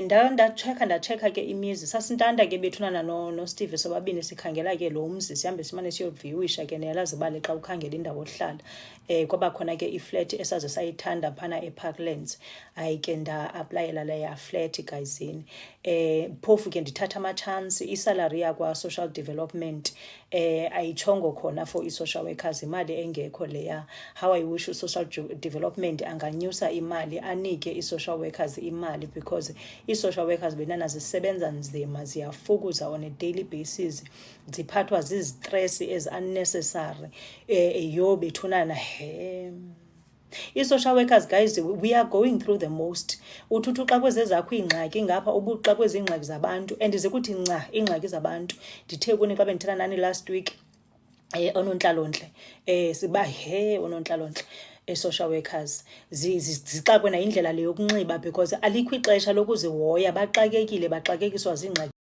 Ndacheka ke imizi sasintanda ke bethunana no Steve sobabini sikhangela ke lo mzi sihambe simane siyoviwisha ke niyalazi bale xa ukhangela indawo ohlala kwaba khona ke iflat esaze sayithanda phana eParklands hayi ke nda-aplayela leya flat guyzini phofu ke ndithatha ama-chance isalary yakwa social development ayitshongo khona for i-social workers imali engekho leya. How I wish social development anganyusa imali anike i-social workers imali because i-social workers benana zisebenza nzima ziyafukuza on a daily basis ziphathwa zizistress unnecessary yo bethunana i-social workers guys we are going through the most uthuthu xa kwezezakho iingxaki ngapha ubuxa kwezi ingxaki zabantu and zikuthi nca iingxaki zabantu ndithe kuni xa bendithetha nani last week onontlalontle siba onontlalontle social workers zixakwe na indlela le yokunxiba because alikho ixesha lokuzihoya baxakekiswa ziingxaki